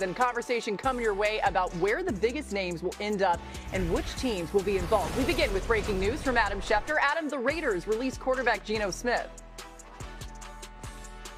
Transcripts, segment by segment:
news and conversation coming your way about where the biggest names will end up and which teams will be involved. We begin with breaking news from Adam Schefter. Adam, the Raiders released quarterback Geno Smith.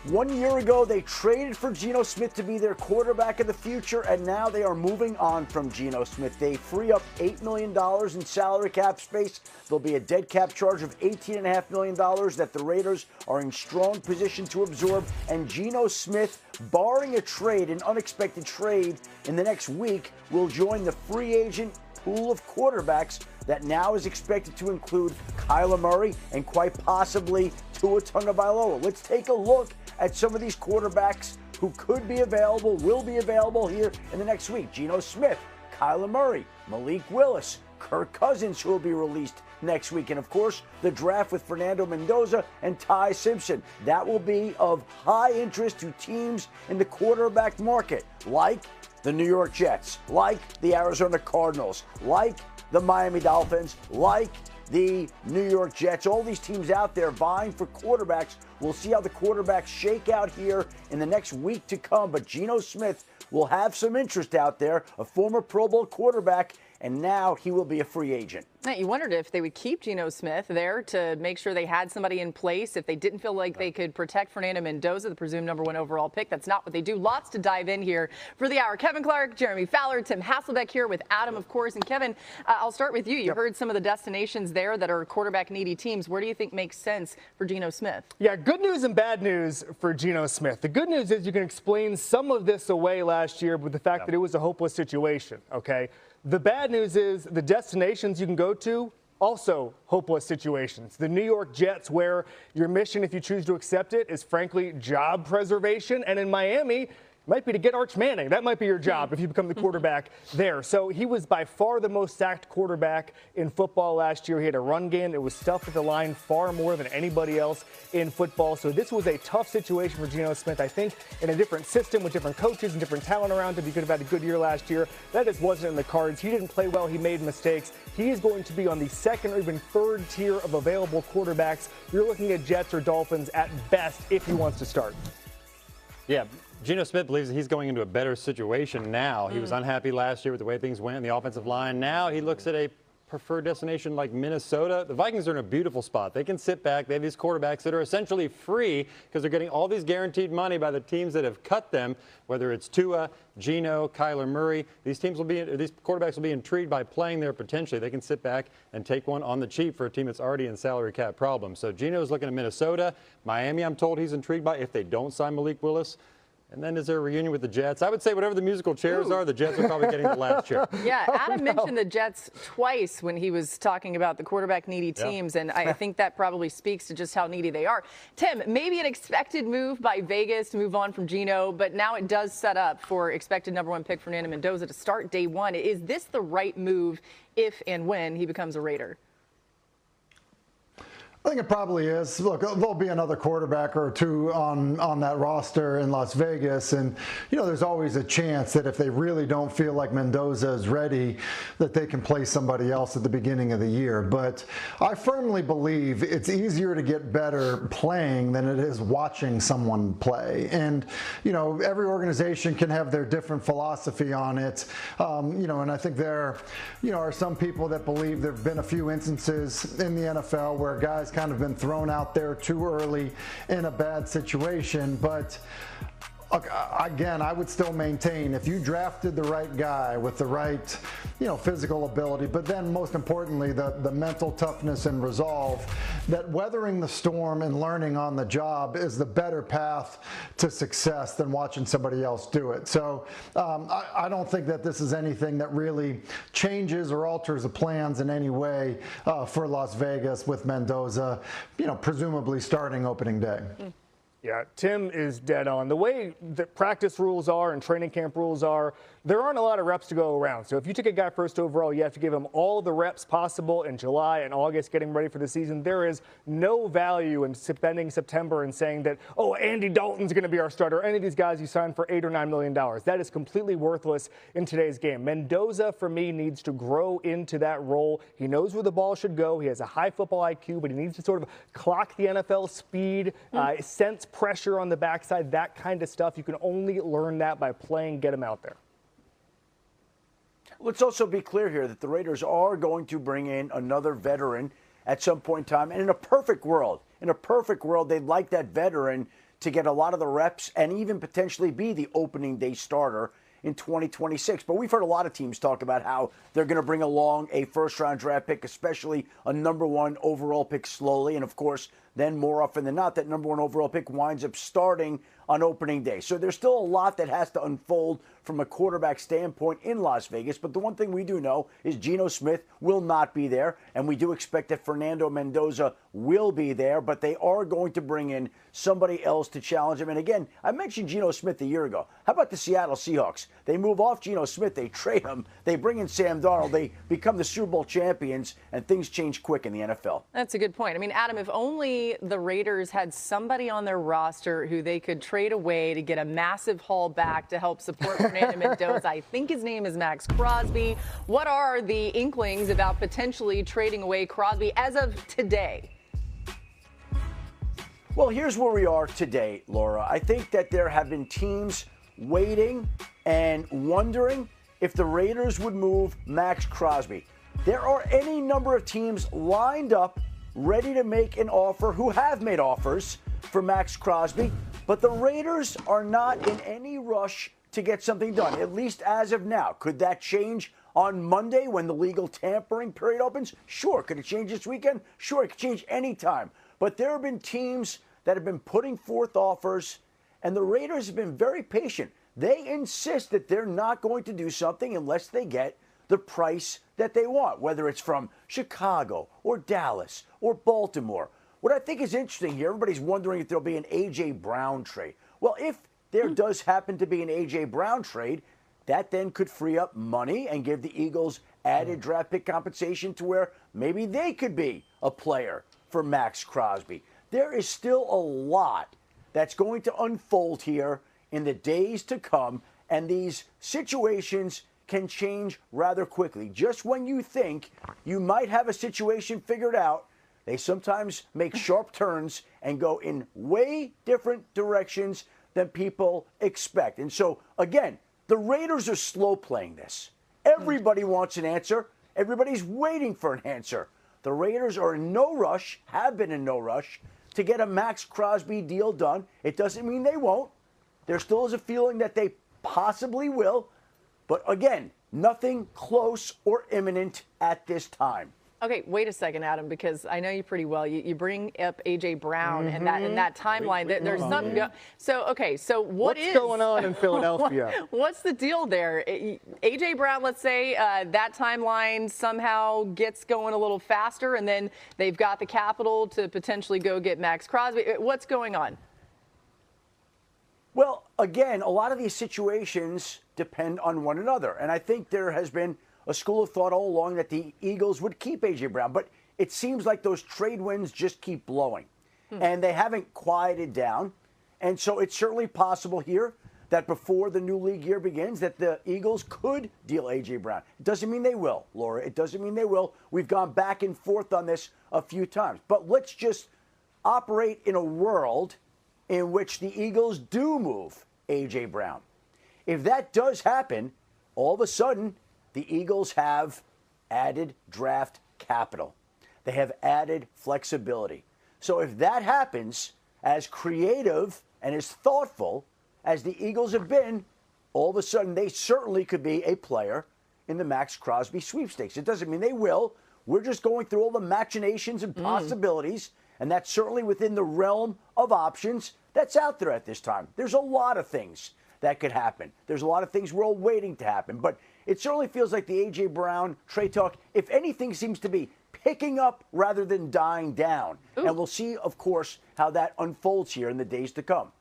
1 year ago, they traded for Geno Smith to be their quarterback of the future, and now they are moving on from Geno Smith. They free up $8 million in salary cap space. There'll be a dead cap charge of $18.5 million that the Raiders are in strong position to absorb. And Geno Smith, barring a trade, an unexpected trade in the next week, will join the free agent pool of quarterbacks that now is expected to include Kyler Murray and quite possibly Tua Tagovailoa. Let's take a look at some of these quarterbacks who could be available, will be available here in the next week. Geno Smith, Kyler Murray, Malik Willis, Kirk Cousins, who will be released next week. And, of course, the draft with Fernando Mendoza and Ty Simpson. That will be of high interest to teams in the quarterback market, like the New York Jets, like the Arizona Cardinals, like the Miami Dolphins, like the New York Jets. All these teams out there vying for quarterbacks. We'll see how the quarterbacks shake out here in the next week to come. But Geno Smith will have some interest out there, a former Pro Bowl quarterback, and now he will be a free agent. Now, you wondered if they would keep Geno Smith there to make sure they had somebody in place if they didn't feel like they could protect Fernando Mendoza, the presumed #1 overall pick. That's not what they do. Lots to dive in here for the hour. Kevin Clark, Jeremy Fowler, Tim Hasselbeck here with Adam, of course. And Kevin, I'll start with you. You heard some of the destinations there that are quarterback-needy teams. Where do you think makes sense for Geno Smith? Yeah, good news and bad news for Geno Smith. The good news is you can explain some of this away last year with the fact that it was a hopeless situation, okay? The bad news is the destinations you can go to, also hopeless situations. The New York Jets, where your mission, if you choose to accept it, is frankly job preservation. And in Miami, might be to get Arch Manning. That might be your job if you become the quarterback there. So he was by far the most sacked quarterback in football last year. He had a run game. It was stuffed at the line far more than anybody else in football. So this was a tough situation for Geno Smith. I think in a different system with different coaches and different talent around him, he could have had a good year last year. That just wasn't in the cards. He didn't play well. He made mistakes. He is going to be on the second or even third tier of available quarterbacks. You're looking at Jets or Dolphins at best if he wants to start. Yeah. Geno Smith believes that he's going into a better situation now. He was unhappy last year with the way things went in the offensive line. Now he looks at a preferred destination like Minnesota. The Vikings are in a beautiful spot. They can sit back. They have these quarterbacks that are essentially free because they're getting all these guaranteed money by the teams that have cut them, whether it's Tua, Geno, Kyler Murray. These quarterbacks will be intrigued by playing there potentially. They can sit back and take one on the cheap for a team that's already in salary cap problems. So Geno's looking at Minnesota. Miami, I'm told he's intrigued by if they don't sign Malik Willis. And then is there a reunion with the Jets? I would say whatever the musical chairs are, the Jets are probably getting the last chair. Yeah, Adam mentioned the Jets twice when he was talking about the quarterback-needy teams, and I think that probably speaks to just how needy they are. Tim, maybe an expected move by Vegas to move on from Geno, but now it does set up for expected #1 pick Fernando Mendoza to start day one. Is this the right move if and when he becomes a Raider? I think it probably is. Look, there'll be another quarterback or two on that roster in Las Vegas. And, you know, there's always a chance that if they really don't feel like Mendoza is ready, that they can play somebody else at the beginning of the year. But I firmly believe it's easier to get better playing than it is watching someone play. And, you know, every organization can have their different philosophy on it. You know, and I think there, you know, are some people that believe there have been a few instances in the NFL where guys kind of been thrown out there too early in a bad situation. But again, I would still maintain if you drafted the right guy with the right, you know, physical ability, but then most importantly, the mental toughness and resolve, that weathering the storm and learning on the job is the better path to success than watching somebody else do it. So I don't think that this is anything that really changes or alters the plans in any way for Las Vegas with Mendoza, you know, presumably starting opening day. Yeah, Tim is dead on. The way that practice rules are and training camp rules are, there aren't a lot of reps to go around. So if you take a guy first overall, you have to give him all the reps possible in July and August getting ready for the season. There is no value in spending September and saying that, oh, Andy Dalton's going to be our starter. Any of these guys you signed for $8 or $9 million. That is completely worthless in today's game. Mendoza, for me, needs to grow into that role. He knows where the ball should go. He has a high football IQ, but he needs to sort of clock the NFL speed, sense pressure on the backside, that kind of stuff. You can only learn that by playing, get them out there. Let's also be clear here that the Raiders are going to bring in another veteran at some point in time. And in a perfect world, they'd like that veteran to get a lot of the reps and even potentially be the opening day starter in 2026. But we've heard a lot of teams talk about how they're going to bring along a first-round draft pick, especially a number 1 overall pick slowly. And, of course, then more often than not, that number 1 overall pick winds up starting on opening day. So there's still a lot that has to unfold from a quarterback standpoint in Las Vegas. But the one thing we do know is Geno Smith will not be there. And we do expect that Fernando Mendoza will be there. But they are going to bring in somebody else to challenge him. And again, I mentioned Geno Smith a year ago. How about the Seattle Seahawks? They move off Geno Smith. They trade him. They bring in Sam Darnold. They become the Super Bowl champions. And things change quick in the NFL. That's a good point. I mean, Adam, if only the Raiders had somebody on their roster who they could trade away to get a massive haul back to help support Fernando Mendoza. I think his name is Maxx Crosby. What are the inklings about potentially trading away Crosby as of today? Well, here's where we are today, Laura. I think that there have been teams waiting and wondering if the Raiders would move Maxx Crosby. There are any number of teams lined up ready to make an offer, who have made offers for Maxx Crosby, but the Raiders are not in any rush to get something done, at least as of now. Could that change on Monday when the legal tampering period opens? Sure. Could it change this weekend? Sure. It could change any time. But there have been teams that have been putting forth offers, and the Raiders have been very patient. They insist that they're not going to do something unless they get the price that they want, whether it's from Chicago or Dallas or Baltimore. What I think is interesting here, everybody's wondering if there'll be an A.J. Brown trade. Well, if there does happen to be an A.J. Brown trade, that then could free up money and give the Eagles added draft pick compensation to where maybe they could be a player for Maxx Crosby. There is still a lot that's going to unfold here in the days to come, and these situations can change rather quickly. Just when you think you might have a situation figured out, they sometimes make sharp turns and go in way different directions than people expect. And so, again, the Raiders are slow playing this. Everybody wants an answer. Everybody's waiting for an answer. The Raiders are in no rush, have been in no rush, to get a Maxx Crosby deal done. It doesn't mean they won't. There still is a feeling that they possibly will. But again, nothing close or imminent at this time. Okay, wait a second, Adam, because I know you pretty well. You bring up A.J. Brown and that timeline. There's something. So what's going on in Philadelphia? What's the deal there? A.J. Brown, let's say that timeline somehow gets going a little faster, and then they've got the capital to potentially go get Maxx Crosby. What's going on? Well, again, a lot of these situations depend on one another. And I think there has been a school of thought all along that the Eagles would keep A.J. Brown. But it seems like those trade winds just keep blowing. And they haven't quieted down. And so it's certainly possible here that before the new league year begins that the Eagles could deal A.J. Brown. It doesn't mean they will, Laura. It doesn't mean they will. We've gone back and forth on this a few times. But let's just operate in a world in which the Eagles do move A.J. Brown. If that does happen, all of a sudden, the Eagles have added draft capital. They have added flexibility. So if that happens, as creative and as thoughtful as the Eagles have been, all of a sudden they certainly could be a player in the Maxx Crosby sweepstakes. It doesn't mean they will. We're just going through all the machinations and possibilities, and that's certainly within the realm of options that's out there at this time. There's a lot of things that could happen. There's a lot of things we're all waiting to happen. But it certainly feels like the A.J. Brown trade talk, if anything, seems to be picking up rather than dying down. Ooh. And we'll see, of course, how that unfolds here in the days to come.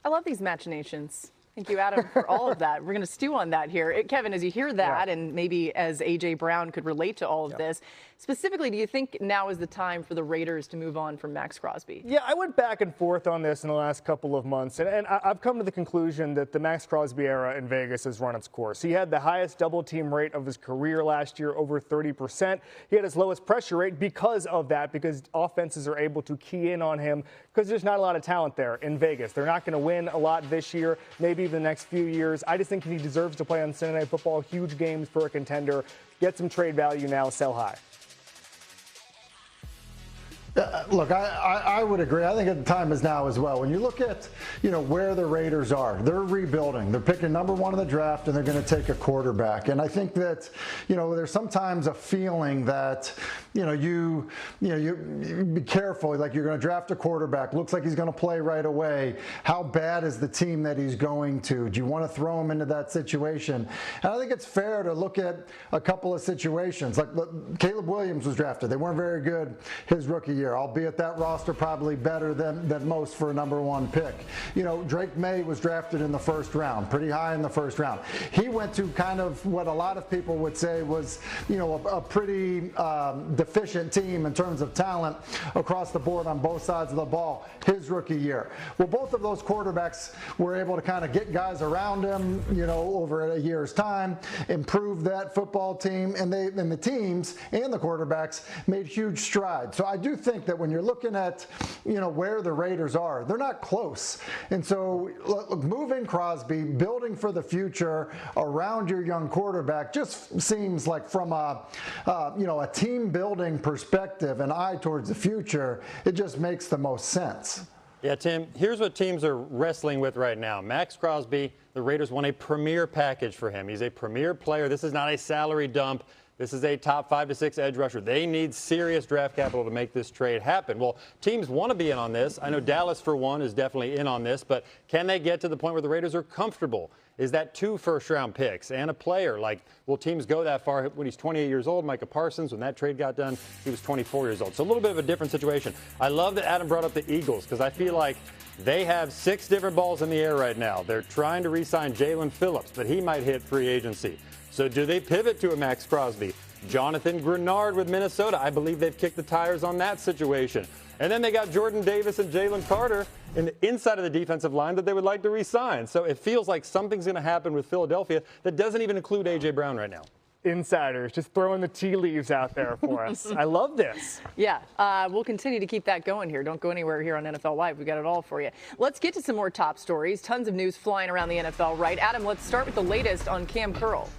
I love these machinations. Thank you, Adam, for all of that. We're going to stew on that here. Kevin, as you hear that, and maybe as A.J. Brown could relate to all of this, specifically, do you think now is the time for the Raiders to move on from Maxx Crosby? Yeah, I went back and forth on this in the last couple of months, and I've come to the conclusion that the Maxx Crosby era in Vegas has run its course. He had the highest double-team rate of his career last year, over 30%. He had his lowest pressure rate because of that, because offenses are able to key in on him because there's not a lot of talent there in Vegas. They're not going to win a lot this year, maybe even the next few years. I just think he deserves to play on Sunday Night Football. Huge games for a contender. Get some trade value now, sell high. Look, I would agree. I think the time is now as well. When you look at, where the Raiders are, they're rebuilding. They're picking number 1 in the draft, and they're going to take a quarterback. And I think that, there's sometimes a feeling that, you be careful. Like, you're going to draft a quarterback. Looks like he's going to play right away. How bad is the team that he's going to? Do you want to throw him into that situation? And I think it's fair to look at a couple of situations. Like, Caleb Williams was drafted. They weren't very good his rookie year, albeit that roster probably better than most for a number 1 pick. Drake May was drafted in the first round, pretty high in the first round. He went to kind of what a lot of people would say was, a pretty deficient team in terms of talent across the board on both sides of the ball his rookie year. Well, both of those quarterbacks were able to kind of get guys around him, over a year's time, improve that football team, and the teams and the quarterbacks made huge strides. So I do think that when you're looking at, where the Raiders are, they're not close. And so, look, moving Crosby, building for the future around your young quarterback just seems like from a team building perspective, an eye towards the future, it just makes the most sense. Yeah, Tim, here's what teams are wrestling with right now. Maxx Crosby, the Raiders want a premier package for him. He's a premier player. This is not a salary dump. This is a top 5 to 6 edge rusher. They need serious draft capital to make this trade happen. Well, teams want to be in on this. I know Dallas, for one, is definitely in on this, but can they get to the point where the Raiders are comfortable? Is that 2 first-round picks and a player? Like, will teams go that far when he's 28 years old? Micah Parsons, when that trade got done, he was 24 years old. So a little bit of a different situation. I love that Adam brought up the Eagles because I feel like they have 6 different balls in the air right now. They're trying to re-sign Jalen Phillips, but he might hit free agency. So do they pivot to a Maxx Crosby? Jonathan Grenard with Minnesota. I believe they've kicked the tires on that situation. And then they got Jordan Davis and Jalen Carter in the inside of the defensive line that they would like to re-sign. So it feels like something's going to happen with Philadelphia that doesn't even include A.J. Brown right now. Insiders just throwing the tea leaves out there for us. I love this. Yeah, we'll continue to keep that going here. Don't go anywhere here on NFL Live. We got it all for you. Let's get to some more top stories. Tons of news flying around the NFL, right? Adam, let's start with the latest on Cam Curl.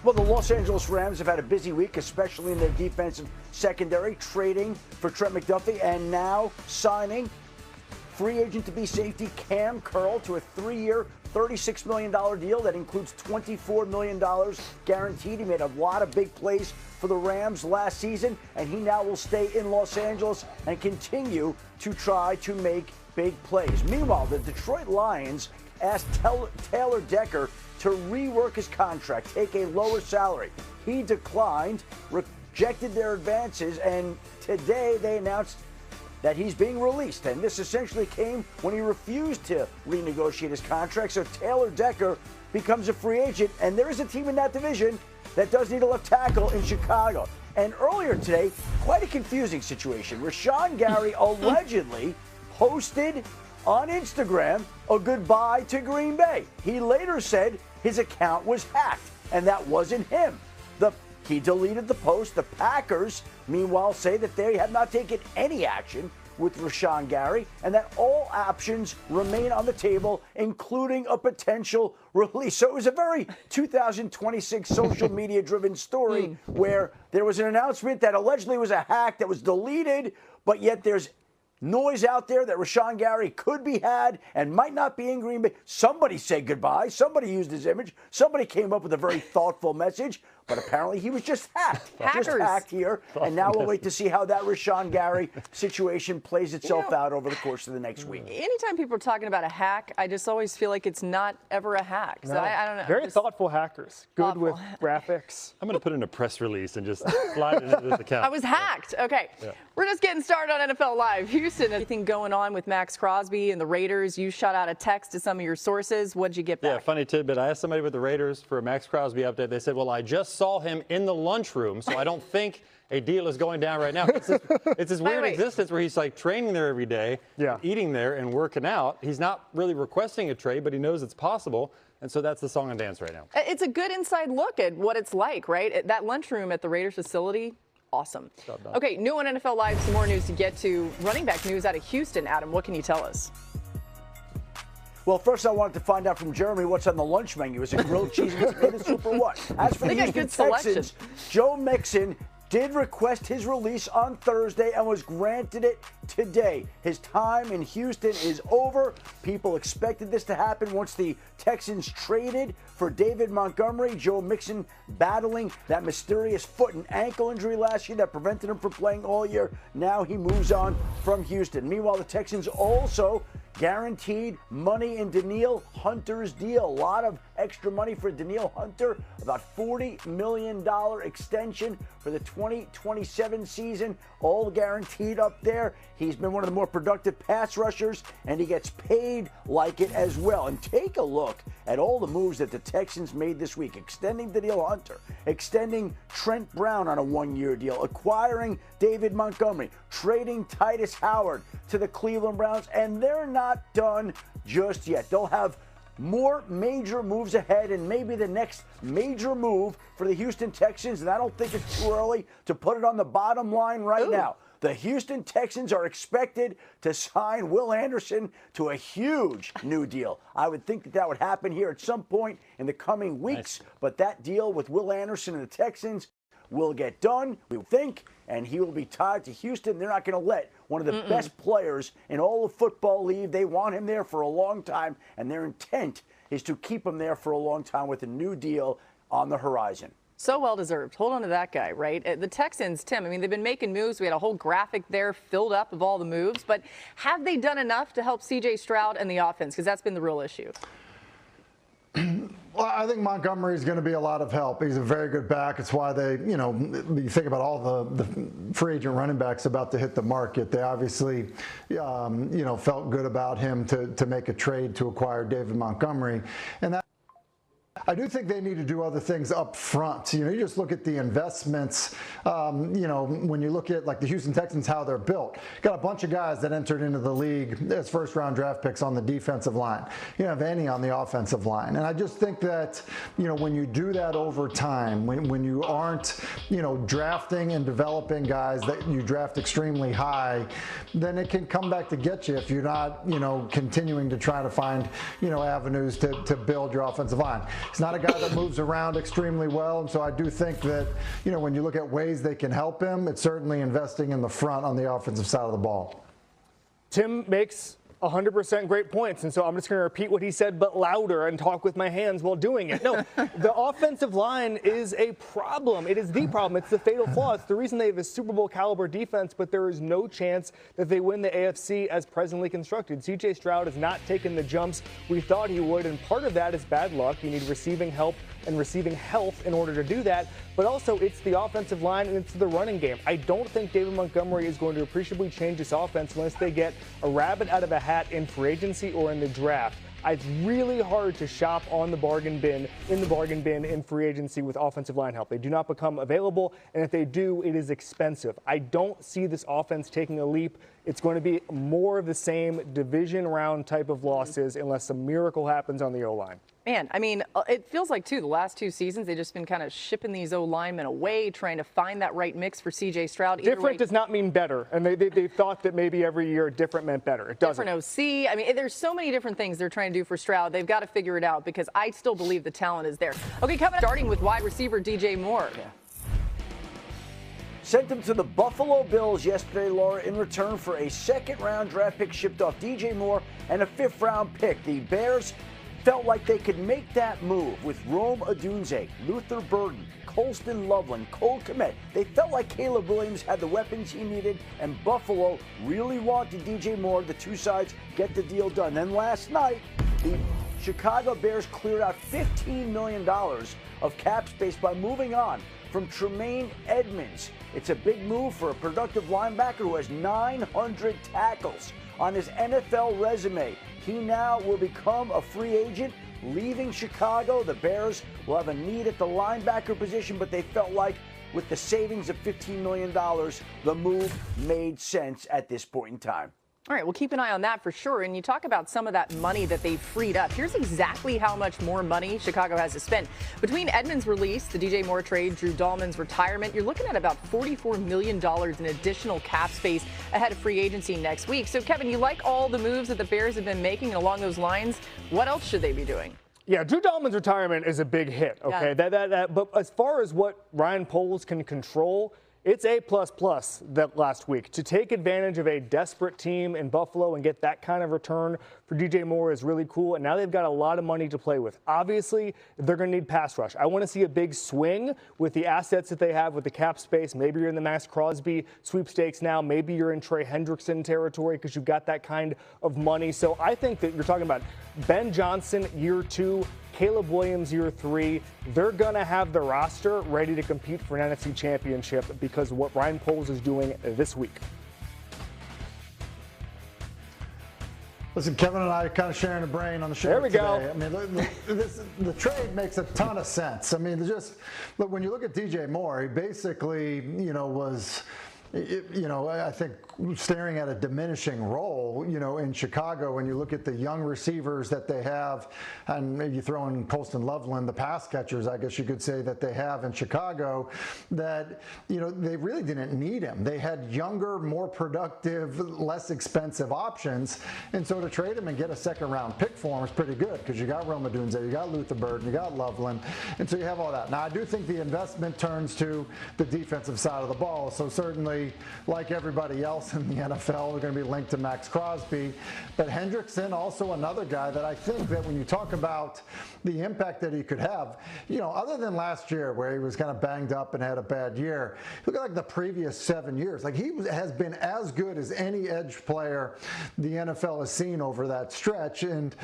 Well, the Los Angeles Rams have had a busy week, especially in their defensive secondary, trading for Trent McDuffie and now signing free agent to be safety Cam Curl to a 3-year, $36 million deal that includes $24 million guaranteed. He made a lot of big plays for the Rams last season, and he now will stay in Los Angeles and continue to try to make big plays. Meanwhile, the Detroit Lions asked Taylor Decker to rework his contract, take a lower salary. He declined, rejected their advances, and today they announced that he's being released. And this essentially came when he refused to renegotiate his contract. So Taylor Decker becomes a free agent, and there is a team in that division that does need a left tackle in Chicago. And earlier today, quite a confusing situation. Rashawn Gary allegedly posted on Instagram a goodbye to Green Bay. He later said his account was hacked, and that wasn't him. He deleted the post. The Packers, meanwhile, say that they have not taken any action with Rashawn Gary and that all options remain on the table, including a potential release. So it was a very 2026 social media-driven story where there was an announcement that allegedly was a hack that was deleted, but yet there's noise out there that Rashawn Gary could be had and might not be in Green Bay. Somebody said goodbye. Somebody used his image. Somebody came up with a very thoughtful message, but apparently he was just hacked. Hackers. Just hacked here. And now we'll wait to see how that Rashawn Gary situation plays itself out over the course of the next week. Anytime people are talking about a hack, I just always feel like it's not ever a hack. So I don't know. Very thoughtful hackers. Good Thoughtful. with graphics. I'm going to put in a press release and just slide it into this account. I was hacked. Okay. Yeah. We're just getting started on NFL Live. Houston, anything going on with Maxx Crosby and the Raiders? You shot out a text to some of your sources. What'd you get back? Yeah, funny tidbit. I asked somebody with the Raiders for a Maxx Crosby update. They said, well, I just saw him in the lunchroom, so I don't think a deal is going down right now. It's his weird existence where he's like training there every day, eating there and working out. He's not really requesting a trade, but he knows it's possible. And so that's the song and dance right now. It's a good inside look at what it's like, right? That lunchroom at the Raiders facility, awesome. Okay, new on NFL Live, some more news to get to. Running back news out of Houston. Adam, what can you tell us? Well, first I wanted to find out from Jeremy what's on the lunch menu. Is it grilled cheese and tomato soup or what? As for the Houston Texans, Joe Mixon did request his release on Thursday and was granted it today. His time in Houston is over. People expected this to happen once the Texans traded for David Montgomery. Joe Mixon battling that mysterious foot and ankle injury last year that prevented him from playing all year. Now he moves on from Houston. Meanwhile, the Texans also guaranteed money in Danielle Hunter's deal. A lot of extra money for Danielle Hunter, about $40 million extension for the 2027 season, all guaranteed up there. He's been one of the more productive pass rushers, and he gets paid like it as well. And take a look at all the moves that the Texans made this week, extending Danielle Hunter, extending Trent Brown on a one-year deal, acquiring David Montgomery, trading Titus Howard to the Cleveland Browns, and they're not done just yet. They'll have more major moves ahead, and maybe the next major move for the Houston Texans, and I don't think it's too early to put it on the bottom line right now. The Houston Texans are expected to sign Will Anderson to a huge new deal. I would think that would happen here at some point in the coming weeks, but that deal with Will Anderson and the Texans will get done, we think, and he will be tied to Houston. They're not going to let one of the best players in all of football leave. They want him there for a long time, and their intent is to keep him there for a long time with a new deal on the horizon. So well-deserved. Hold on to that guy, right? The Texans, Tim, I mean, they've been making moves. We had a whole graphic there filled up of all the moves, but have they done enough to help C.J. Stroud and the offense? Because that's been the real issue. Well, I think Montgomery is going to be a lot of help. He's a very good back. It's why they, you think about all the free agent running backs about to hit the market. They obviously, felt good about him to make a trade to acquire David Montgomery. And that, I do think they need to do other things up front. You just look at the investments, when you look at like the Houston Texans, how they're built. Got a bunch of guys that entered into the league as first-round draft picks on the defensive line. You have any on the offensive line. And I just think that, when you do that over time, when you aren't, drafting and developing guys that you draft extremely high, then it can come back to get you if you're not, continuing to try to find, avenues to build your offensive line. He's not a guy that moves around extremely well, and so I do think that, when you look at ways they can help him, it's certainly investing in the front on the offensive side of the ball. Tim makes 100% great points, and so I'm just going to repeat what he said, but louder, and talk with my hands while doing it. No, the offensive line is a problem. It is the problem. It's the fatal flaw. It's the reason they have a Super Bowl caliber defense, but there is no chance that they win the AFC as presently constructed. C.J. Stroud has not taken the jumps we thought he would, and part of that is bad luck. You need receiving help and receiving health in order to do that, but also it's the offensive line and it's the running game. I don't think David Montgomery is going to appreciably change this offense unless they get a rabbit out of a hat in free agency or in the draft. It's really hard to shop on the bargain bin, in free agency with offensive line help. They do not become available, and if they do, it is expensive. I don't see this offense taking a leap. It's going to be more of the same division round type of losses unless a miracle happens on the O-line. Man, I mean, it feels like, too, the last two seasons, they've just been kind of shipping these O-linemen away, trying to find that right mix for C.J. Stroud. Different does not mean better, and they thought that maybe every year different meant better. It doesn't. Different OC. I mean, there's so many different things they're trying to do for Stroud. They've got to figure it out because I still believe the talent is there. Okay, coming up, starting with wide receiver DJ Moore. Sent him to the Buffalo Bills yesterday, Laura, in return for a second-round draft pick shipped off DJ Moore and a fifth-round pick. The Bears felt like they could make that move with Rome Odunze, Luther Burden, Colston Loveland, Cole Kmet. They felt like Caleb Williams had the weapons he needed, and Buffalo really wanted DJ Moore. The two sides get the deal done. Then last night, the Chicago Bears cleared out $15 million of cap space by moving on from Tremaine Edmonds. It's a big move for a productive linebacker who has 900 tackles on his NFL resume. He now will become a free agent, leaving Chicago. The Bears will have a need at the linebacker position, but they felt like with the savings of $15 million, the move made sense at this point in time. All right, we'll keep an eye on that for sure. And you talk about some of that money that they freed up. Here's exactly how much more money Chicago has to spend. Between Edmonds' release, the DJ Moore trade, Drew Dahlman's retirement, you're looking at about $44 million in additional cap space ahead of free agency next week. So, Kevin, you like all the moves that the Bears have been making, and along those lines, what else should they be doing? Yeah, Drew Dahlman's retirement is a big hit, okay? Yeah. But as far as what Ryan Poles can control, it's A++ that last week. To take advantage of a desperate team in Buffalo and get that kind of return for DJ Moore is really cool. And now they've got a lot of money to play with. Obviously, they're going to need pass rush. I want to see a big swing with the assets that they have with the cap space. Maybe you're in the Maxx Crosby sweepstakes now. Maybe you're in Trey Hendrickson territory because you've got that kind of money. So I think that you're talking about Ben Johnson, year 2, Caleb Williams, year 3. They're going to have the roster ready to compete for an NFC championship because of what Ryan Poles is doing this week. Listen, Kevin and I are kind of sharing a brain on the show There we today. go. I mean, the trade makes a ton of sense. I mean, look, when you look at DJ Moore, he basically, was, I think staring at a diminishing role, in Chicago. When you look at the young receivers that they have, and maybe you throw in Colston Loveland, the pass catchers, I guess you could say, that they have in Chicago, that, they really didn't need him. They had younger, more productive, less expensive options. And so to trade him and get a second-round pick for him is pretty good because you got Rome Odunze, you got Luther Burden, you got Loveland, and so you have all that. Now, I do think the investment turns to the defensive side of the ball. So certainly, like everybody else in the NFL, they're going to be linked to Maxx Crosby. But Hendrickson, also another guy that I think that when you talk about the impact that he could have, other than last year where he was kind of banged up and had a bad year, look at like the previous 7 years. Like he has been as good as any edge player the NFL has seen over that stretch. And,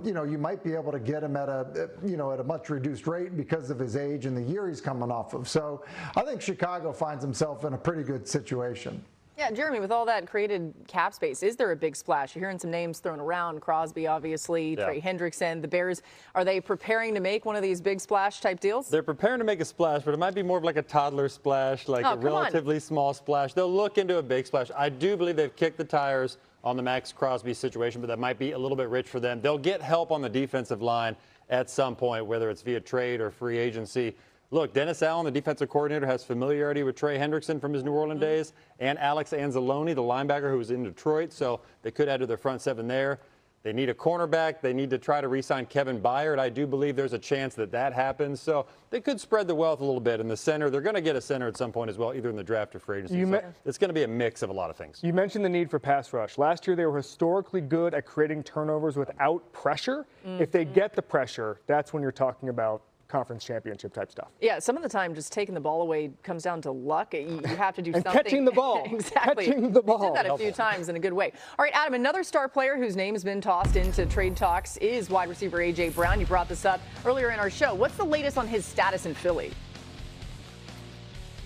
you might be able to get him at a much reduced rate because of his age and the year he's coming off of. So I think Chicago finds himself in a pretty good situation. Yeah, Jeremy, with all that created cap space, is there a big splash? You're hearing some names thrown around. Crosby, obviously, Trey Hendrickson. The Bears, are they preparing to make one of these big splash type deals? They're preparing to make a splash, but it might be more of like a toddler splash, like a relatively small splash. They'll look into a big splash. I do believe they've kicked the tires on the Maxx Crosby situation, but that might be a little bit rich for them. They'll get help on the defensive line at some point, whether it's via trade or free agency. Look, Dennis Allen, the defensive coordinator, has familiarity with Trey Hendrickson from his New Orleans days, and Alex Anzalone, the linebacker who was in Detroit, so they could add to their front seven there. They need a cornerback. They need to try to re-sign Kevin Byard. I do believe there's a chance that happens. So they could spread the wealth a little bit in the center. They're going to get a center at some point as well, either in the draft or free agency. So it's going to be a mix of a lot of things. You mentioned the need for pass rush. Last year, they were historically good at creating turnovers without pressure. If they get the pressure, that's when you're talking about conference championship type stuff. Yeah, some of the time just taking the ball away comes down to luck. You have to do something. Catching the ball. Exactly. Catching the ball. They did that a few times in a good way. All right, Adam, another star player whose name has been tossed into trade talks is wide receiver A.J. Brown. You brought this up earlier in our show. What's the latest on his status in Philly?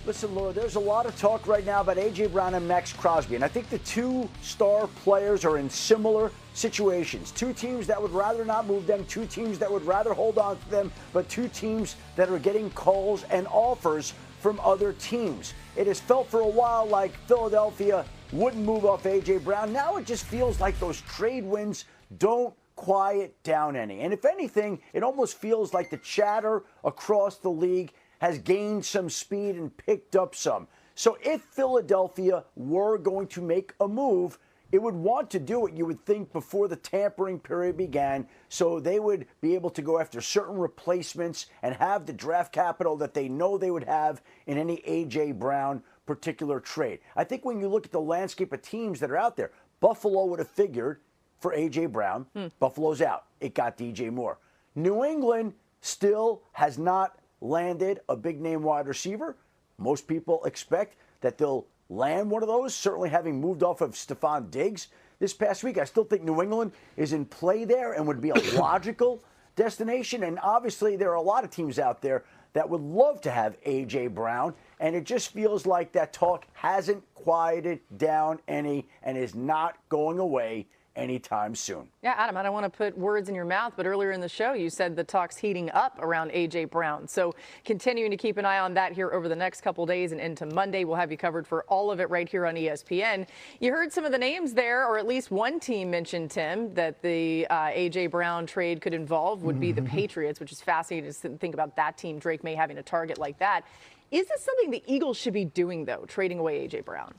Listen, Laura, there's a lot of talk right now about A.J. Brown and Maxx Crosby, and I think the two star players are in similar situations. Two teams that would rather not move them, two teams that would rather hold on to them, but two teams that are getting calls and offers from other teams. It has felt for a while like Philadelphia wouldn't move off A.J. Brown. Now it just feels like those trade winds don't quiet down any. And if anything, it almost feels like the chatter across the league has gained some speed and picked up some. So if Philadelphia were going to make a move, it would want to do it, you would think, before the tampering period began, so they would be able to go after certain replacements and have the draft capital that they know they would have in any A.J. Brown particular trade. I think when you look at the landscape of teams that are out there, Buffalo would have figured for A.J. Brown. Buffalo's out. It got DJ Moore. New England still has not landed a big-name wide receiver. Most people expect that they'll land one of those, certainly having moved off of Stephon Diggs this past week. I still think New England is in play there and would be a logical destination. And obviously, there are a lot of teams out there that would love to have A.J. Brown. And it just feels like that talk hasn't quieted down any and is not going away anytime soon. Yeah, Adam, I don't want to put words in your mouth, but earlier in the show, you said the talk's heating up around A.J. Brown. So continuing to keep an eye on that here over the next couple days and into Monday. We'll have you covered for all of it right here on ESPN. You heard some of the names there, or at least one team mentioned, Tim, that the A.J. Brown trade could involve would be the Patriots, which is fascinating to think about that team, Drake May, having a target like that. Is this something the Eagles should be doing, though, trading away A.J. Brown?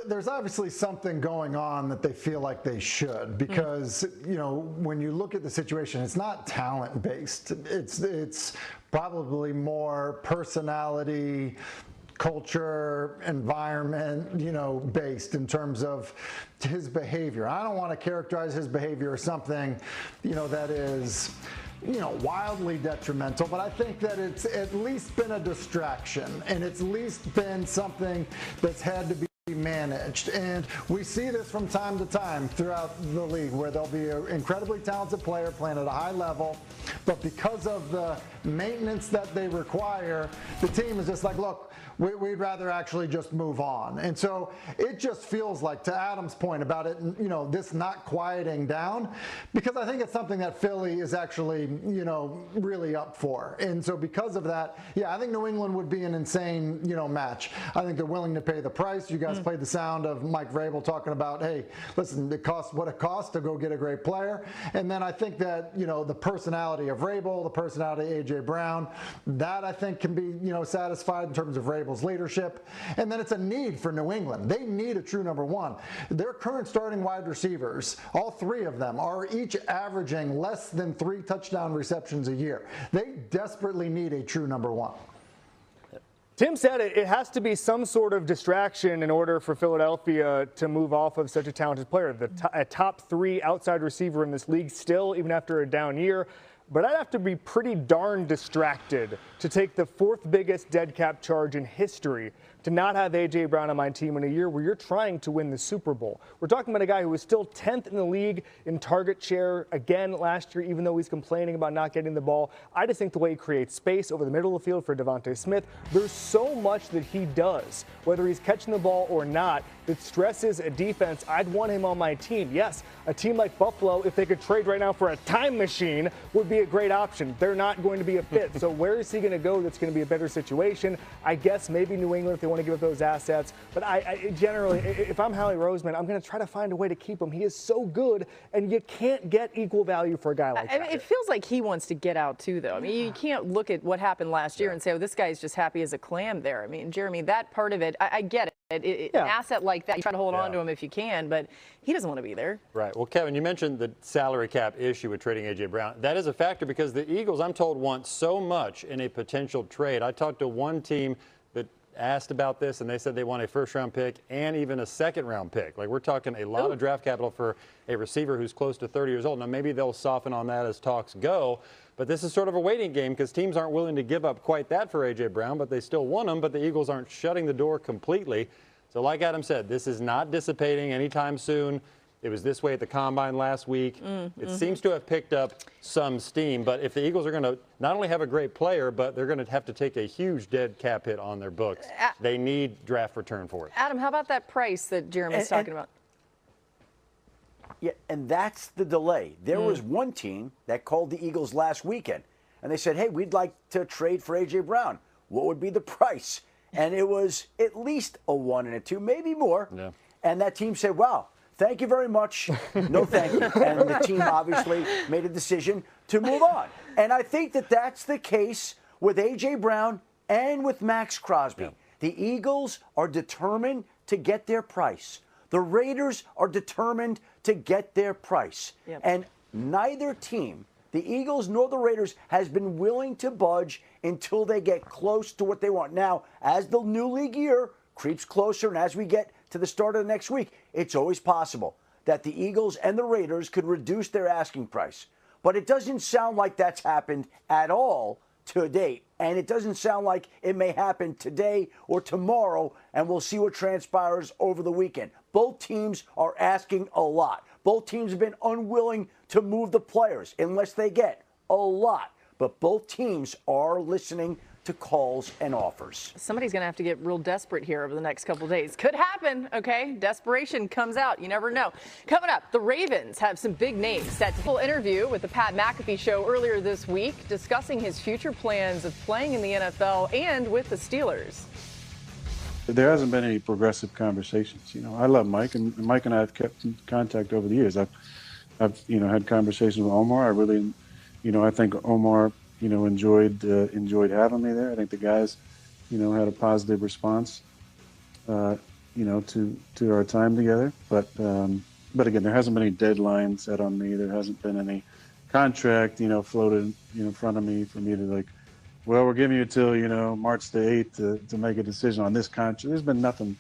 There's obviously something going on that they feel like they should, because when you look at the situation, it's not talent based. It's probably more personality, culture, environment, based in terms of his behavior. I don't want to characterize his behavior as something, that is wildly detrimental, but I think that it's at least been a distraction, and it's at least been something that's had to be managed. And we see this from time to time throughout the league, where there'll be an incredibly talented player playing at a high level, but because of the maintenance that they require, the team is just like, look, we'd rather actually just move on. And so it just feels like, to Adam's point about it, this not quieting down, because I think it's something that Philly is actually, really up for. And so because of that, yeah, I think New England would be an insane, match. I think they're willing to pay the price. You guys played the sound of Mike Vrabel talking about, hey, listen, it costs what it costs to go get a great player. And then I think that, the personality of Vrabel, the personality of A.J. Brown, that I think can be, satisfied in terms of Vrabel's leadership. And then it's a need for New England. They need a true number one. Their current starting wide receivers, all three of them, are each averaging less than 3 touchdown receptions a year. They desperately need a true number one. Tim said it has to be some sort of distraction in order for Philadelphia to move off of such a talented player. A top 3 outside receiver in this league still, even after a down year. But I'd have to be pretty darn distracted to take the 4th biggest dead cap charge in history to not have A.J. Brown on my team in a year where you're trying to win the Super Bowl. We're talking about a guy who was still 10th in the league in target share again last year, even though he's complaining about not getting the ball. I just think the way he creates space over the middle of the field for Devontae Smith, there's so much that he does, whether he's catching the ball or not, that stresses a defense. I'd want him on my team. Yes, a team like Buffalo, if they could trade right now for a time machine, would be a great option. They're not going to be a fit. So where is he going to go that's going to be a better situation? I guess maybe New England if they want to give up those assets. But I generally, if I'm Howie Roseman, I'm going to try to find a way to keep him. He is so good, and you can't get equal value for a guy like that. It feels like he wants to get out too, though. I mean, you can't look at what happened last year and say, oh, this guy's just happy as a clam there. I mean, Jeremy, that part of it, I get it. An asset like that, you try to hold on to him if you can, but he doesn't want to be there. Right. Well, Kevin, you mentioned the salary cap issue with trading A.J. Brown. That is a factor because the Eagles, I'm told, want so much in a potential trade. I talked to one team that asked about this, and they said they want a first-round pick and even a second-round pick. Like, we're talking a lot of draft capital for a receiver who's close to 30 years old. Now, maybe they'll soften on that as talks go, but this is sort of a waiting game because teams aren't willing to give up quite that for A.J. Brown, but they still want him, but the Eagles aren't shutting the door completely. So like Adam said, this is not dissipating anytime soon. It was this way at the Combine last week. It seems to have picked up some steam, but if the Eagles are going to not only have a great player, but they're going to have to take a huge dead cap hit on their books, they need draft return for it. Adam, how about that price that Jeremy's talking about? Yeah, and that's the delay. There was one team that called the Eagles last weekend, and they said, hey, we'd like to trade for A.J. Brown. What would be the price? And it was at least a 1 and a 2, maybe more. Yeah. And that team said, wow, thank you very much. No thank you. And the team obviously made a decision to move on. And I think that that's the case with A.J. Brown and with Maxx Crosby. Yeah. The Eagles are determined to get their price. The Raiders are determined to get their price. Yep. And neither team, the Eagles nor the Raiders, has been willing to budge until they get close to what they want. Now, as the new league year creeps closer and as we get to the start of the next week, it's always possible that the Eagles and the Raiders could reduce their asking price. But it doesn't sound like that's happened at all to date. And it doesn't sound like it may happen today or tomorrow, and we'll see what transpires over the weekend. Both teams are asking a lot. Both teams have been unwilling to move the players unless they get a lot. But both teams are listening to calls and offers. Somebody's going to have to get real desperate here over the next couple of days. Could happen, okay? Desperation comes out. You never know. Coming up, the Ravens have some big names set to full interview with the Pat McAfee Show earlier this week, discussing his future plans of playing in the NFL and with the Steelers. There hasn't been any progressive conversations. I love Mike, and Mike and I have kept in contact over the years. I've had conversations with Omar. I really, I think Omar, enjoyed having me there. I think the guys, had a positive response, to our time together. But again, there hasn't been any deadline set on me. There hasn't been any contract, floated in front of me for me to well, we're giving you till, March the 8th to make a decision on this contract. There's been nothing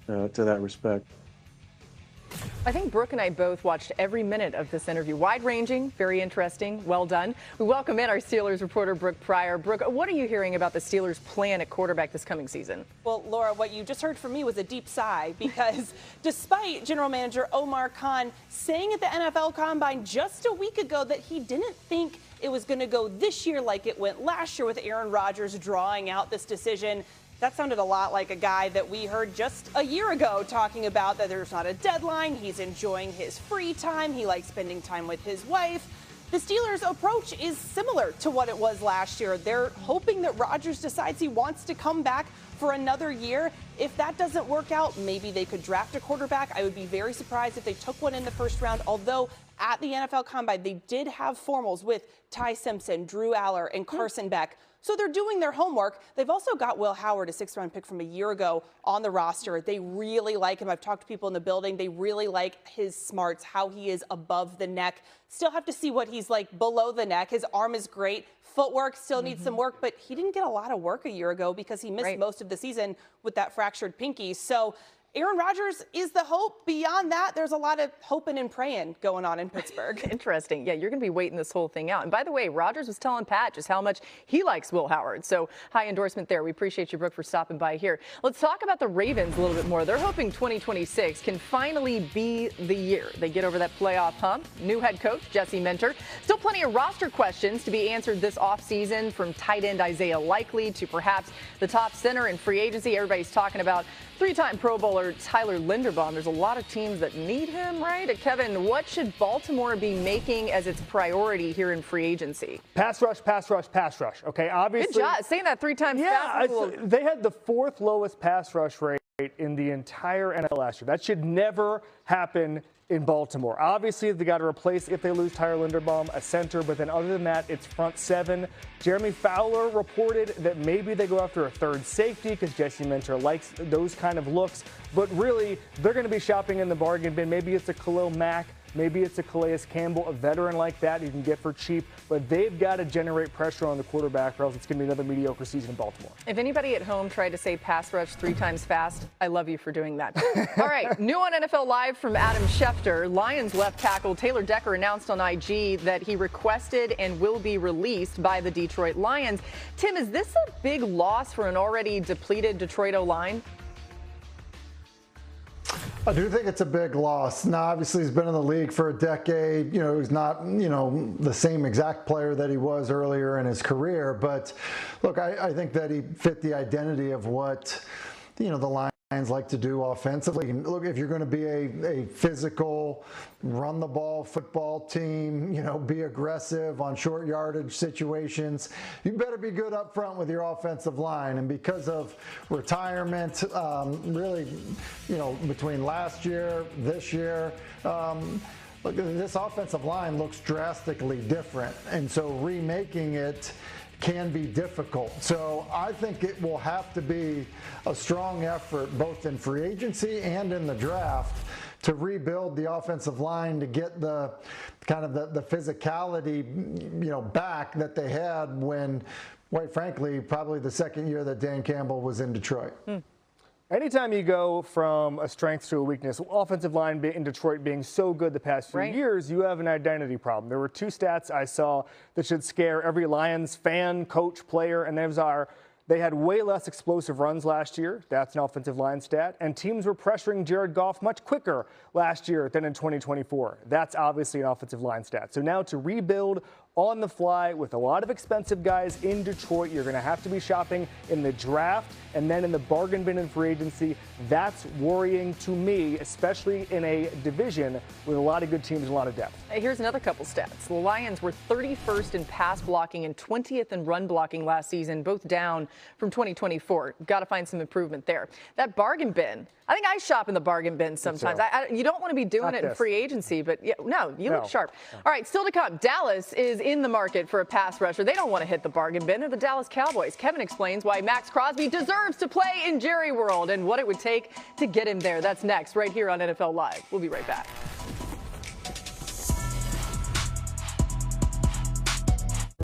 to that respect. I think Brooke and I both watched every minute of this interview. Wide-ranging, very interesting, well done. We welcome in our Steelers reporter, Brooke Pryor. Brooke, what are you hearing about the Steelers' plan at quarterback this coming season? Well, Laura, what you just heard from me was a deep sigh because despite General Manager Omar Khan saying at the NFL Combine just a week ago that he didn't think it was going to go this year like it went last year with Aaron Rodgers drawing out this decision, that sounded a lot like a guy that we heard just a year ago talking about that there's not a deadline. He's enjoying his free time. He likes spending time with his wife. The Steelers' approach is similar to what it was last year. They're hoping that Rodgers decides he wants to come back for another year. If that doesn't work out, maybe they could draft a quarterback. I would be very surprised if they took one in the first round, although at the NFL Combine, they did have formals with Ty Simpson, Drew Aller, and Carson Beck. So they're doing their homework. They've also got Will Howard, a 6th-round pick from a year ago, on the roster. They really like him. I've talked to people in the building. They really like his smarts, how he is above the neck. Still have to see what he's like below the neck. His arm is great. Footwork still needs some work, but he didn't get a lot of work a year ago because he missed most of the season with that fractured pinky. So Aaron Rodgers is the hope. Beyond that, there's a lot of hoping and praying going on in Pittsburgh. Interesting. Yeah, you're going to be waiting this whole thing out. And by the way, Rodgers was telling Pat just how much he likes Will Howard. So high endorsement there. We appreciate you, Brooke, for stopping by here. Let's talk about the Ravens a little bit more. They're hoping 2026 can finally be the year they get over that playoff hump. New head coach, Jesse Minter. Still plenty of roster questions to be answered this offseason, from tight end Isaiah Likely to perhaps the top center in free agency. Everybody's talking about three-time Pro Bowler Tyler Linderbaum. There's a lot of teams that need him, right? Kevin, what should Baltimore be making as its priority here in free agency? Pass rush, pass rush, pass rush. Okay, obviously. Good job. Saying that 3 times fast. They had the 4th lowest pass rush rate in the entire NFL last year. That should never happen in Baltimore. Obviously, they got to replace, if they lose Tyler Linderbaum, a center, but then other than that, it's front 7. Jeremy Fowler reported that maybe they go after a 3rd safety because Jesse Minter likes those kind of looks, but really, they're going to be shopping in the bargain bin. Maybe it's a Khalil Mack. Maybe it's a Calais Campbell, a veteran like that you can get for cheap, but they've got to generate pressure on the quarterback or else it's going to be another mediocre season in Baltimore. If anybody at home tried to say pass rush 3 times fast, I love you for doing that. All right, new on NFL Live from Adam Schefter. Lions left tackle Taylor Decker announced on IG that he requested and will be released by the Detroit Lions. Tim, is this a big loss for an already depleted Detroit O-line? I do think it's a big loss. Now, obviously, he's been in the league for a decade. He's not, the same exact player that he was earlier in his career. But look, I think that he fit the identity of what, the Lions like to do offensively. And look, if you're going to be a physical, run the ball football team, be aggressive on short yardage situations, you better be good up front with your offensive line. And because of retirement, really, between last year, this year, look, this offensive line looks drastically different. And so remaking it can be difficult. So I think it will have to be a strong effort both in free agency and in the draft to rebuild the offensive line to get the kind of the physicality, back that they had when, quite frankly, probably the second year that Dan Campbell was in Detroit. Anytime you go from a strength to a weakness, offensive line in Detroit being so good the past few years, you have an identity problem. There were 2 stats I saw that should scare every Lions fan, coach, player, and those are They had way less explosive runs last year. That's an offensive line stat. And teams were pressuring Jared Goff much quicker last year than in 2024. That's obviously an offensive line stat. So now to rebuild on the fly with a lot of expensive guys in Detroit, you're going to have to be shopping in the draft and then in the bargain bin in free agency. That's worrying to me, especially in a division with a lot of good teams and a lot of depth. Here's another couple stats. The Lions were 31st in pass blocking and 20th in run blocking last season, both down from 2024. Got to find some improvement there. That bargain bin, I think I shop in the bargain bin sometimes. You don't want to be doing it in free agency, but yeah, you look sharp. All right, still to come. Dallas is in the market for a pass rusher. They don't want to hit the bargain bin. They're the Dallas Cowboys. Kevin explains why Maxx Crosby deserves to play in Jerry World and what it would take to get him there. That's next, right here on NFL Live. We'll be right back.